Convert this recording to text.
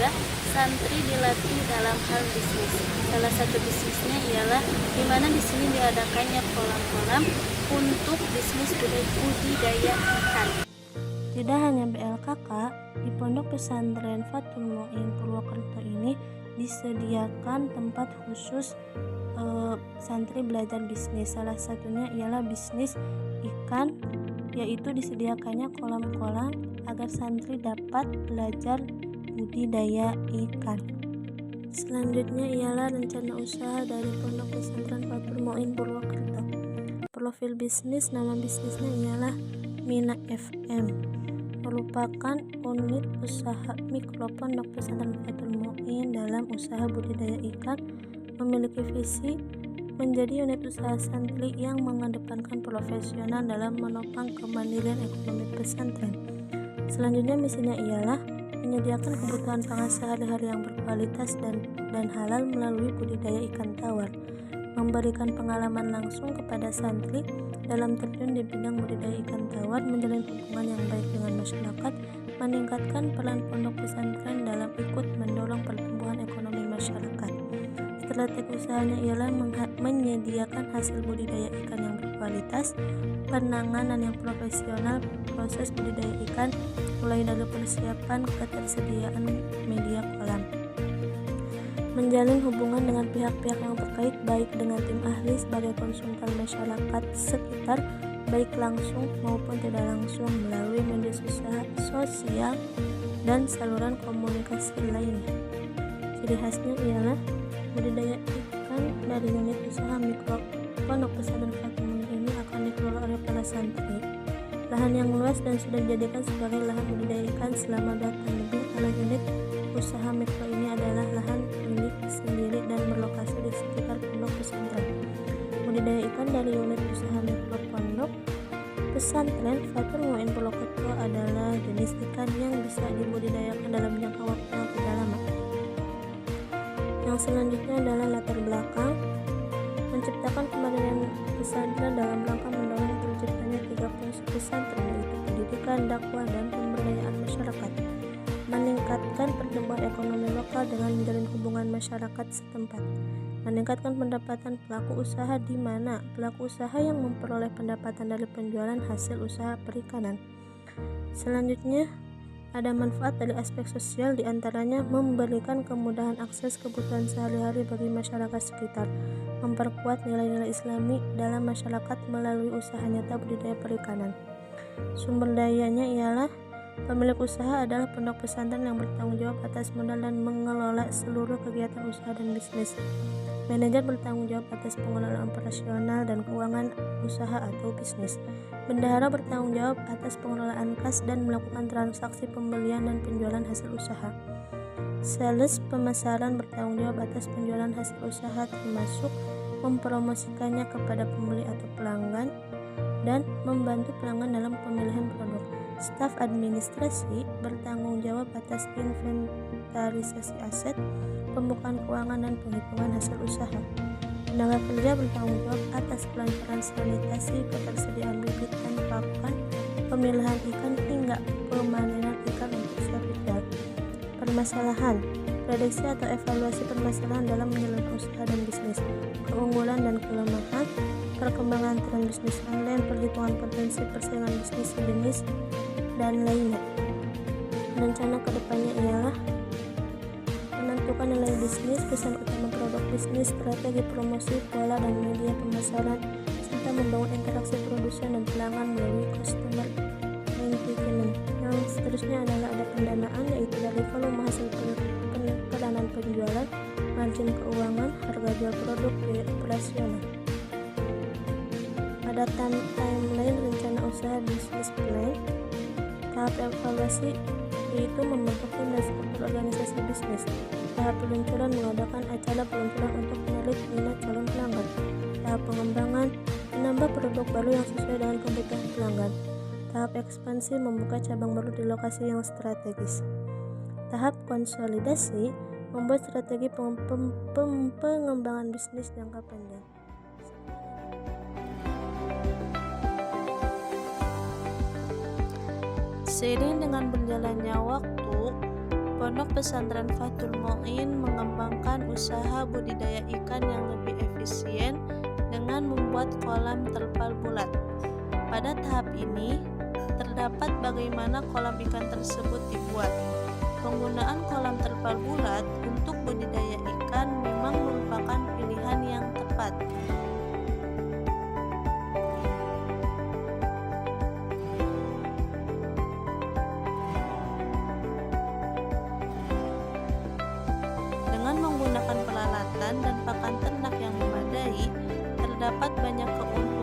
ketiga, santri dilatih dalam hal bisnis. Salah satu bisnisnya ialah di mana di sini diadakannya kolam-kolam untuk bisnis budidaya ikan. Tidak hanya BLKK, di Pondok Pesantren Fathul Mu'in Purwokerto ini disediakan tempat khusus santri belajar bisnis. Salah satunya ialah bisnis ikan, yaitu disediakannya kolam-kolam agar santri dapat belajar budidaya ikan. Selanjutnya ialah rencana usaha dari Pondok Pesantren Fathul Mu'in Purwokerto. Profil bisnis, nama bisnisnya ialah Mina FM, merupakan unit usaha mikro Pondok Pesantren Fathul Mu'in dalam usaha budidaya ikan, memiliki visi menjadi unit usaha santri yang mengedepankan profesional dalam menopang kemandirian ekonomi pesantren. Selanjutnya misinya ialah menyediakan kebutuhan pangan sehari-hari yang berkualitas dan halal melalui budidaya ikan tawar, memberikan pengalaman langsung kepada santri dalam terjun di bidang budidaya ikan tawar, menjalin hubungan yang baik dengan masyarakat, meningkatkan peran pondok pesantren dalam ikut mendorong pertumbuhan ekonomi masyarakat. Strategi usahanya ialah menyediakan hasil budidaya ikan yang berkualitas, penanganan yang profesional proses budidaya ikan mulai dari persiapan ketersediaan media kolam, menjalin hubungan dengan pihak-pihak yang terkait baik dengan tim ahli sebagai konsultan masyarakat sekitar baik langsung maupun tidak langsung melalui media sosial dan saluran komunikasi lainnya. Ciri khasnya ialah budidaya ikan dari unit usaha mikro Pondok Pesantren Fathul Mu'in ini akan dikelola oleh para santri. Lahan yang luas dan sudah dijadikan sebagai lahan budidaya ikan selama 2 tahun lebih. Kalau unit usaha mikro ini adalah lahan milik sendiri dan berlokasi di sekitar pondok pesantren. Budidaya ikan dari unit usaha mikro Pondok Pesantren Fathul Mu'in Purwokerto adalah jenis ikan yang bisa dibudidayakan dalam jangka waktu yang tidak lama. Yang selanjutnya adalah latar belakang, menciptakan kemandirian pesantren dalam rangka mendorong terciptanya 3 fungsi pesantren, yaitu pendidikan, dakwah, dan pemberdayaan masyarakat, meningkatkan pertumbuhan ekonomi lokal dengan menjalin hubungan masyarakat setempat, meningkatkan pendapatan pelaku usaha di mana pelaku usaha yang memperoleh pendapatan dari penjualan hasil usaha perikanan. Selanjutnya ada manfaat dari aspek sosial, diantaranya memberikan kemudahan akses kebutuhan sehari-hari bagi masyarakat sekitar, memperkuat nilai-nilai islami dalam masyarakat melalui usaha nyata budidaya perikanan. Sumber dayanya ialah pemilik usaha adalah pondok pesantren yang bertanggung jawab atas modal dan mengelola seluruh kegiatan usaha dan bisnis. Manajer bertanggung jawab atas pengelolaan operasional dan keuangan usaha atau bisnis. Bendahara bertanggung jawab atas pengelolaan kas dan melakukan transaksi pembelian dan penjualan hasil usaha. Sales pemasaran bertanggung jawab atas penjualan hasil usaha termasuk mempromosikannya kepada pembeli atau pelanggan dan membantu pelanggan dalam pemilihan produk. Staf administrasi bertanggung jawab atas inventarisasi aset, pembukaan keuangan dan penghitungan hasil usaha. Tenaga kerja bertanggung jawab atas pelancaran sanitasi, ketersediaan bibit dan pakan, pemilihan ikan hingga pemanenan ikan untuk siap dijual. Permasalahan, prediksi atau evaluasi permasalahan dalam menjalankan usaha dan bisnis, keunggulan dan kelemahan, perkembangan tren bisnis online, perhitungan potensi persaingan bisnis sejenis, dan lainnya. Rencana kedepannya ialah menentukan nilai bisnis, pesan utama produk bisnis, strategi promosi, pola dan media pemasaran, serta membangun interaksi produsen dan pelanggan melalui customer engagement. Yang seterusnya adalah ada pendanaan, yaitu dari volume hasil peranan penjualan, margin keuangan, harga jual produk, biaya operasional. Ada timeline rencana usaha bisnis plan. Tahap evaluasi yaitu membentuk tim dan struktur organisasi bisnis. Tahap peluncuran mengadakan acara peluncuran untuk menarik minat calon pelanggan. Tahap pengembangan menambah produk baru yang sesuai dengan kebutuhan pelanggan. Tahap ekspansi membuka cabang baru di lokasi yang strategis. Tahap konsolidasi membuat strategi pengembangan bisnis jangka panjang. Seiring dengan berjalannya waktu, Pondok Pesantren Fathul Mu'in mengembangkan usaha budidaya ikan yang lebih efisien dengan membuat kolam terpal bulat. Pada tahap ini, terdapat bagaimana kolam ikan tersebut dibuat. Penggunaan kolam terpal bulat untuk budidaya ikan memang merupakan pilihan yang tepat. Dengan menggunakan peralatan dan pakan ternak yang memadai, terdapat banyak keuntungan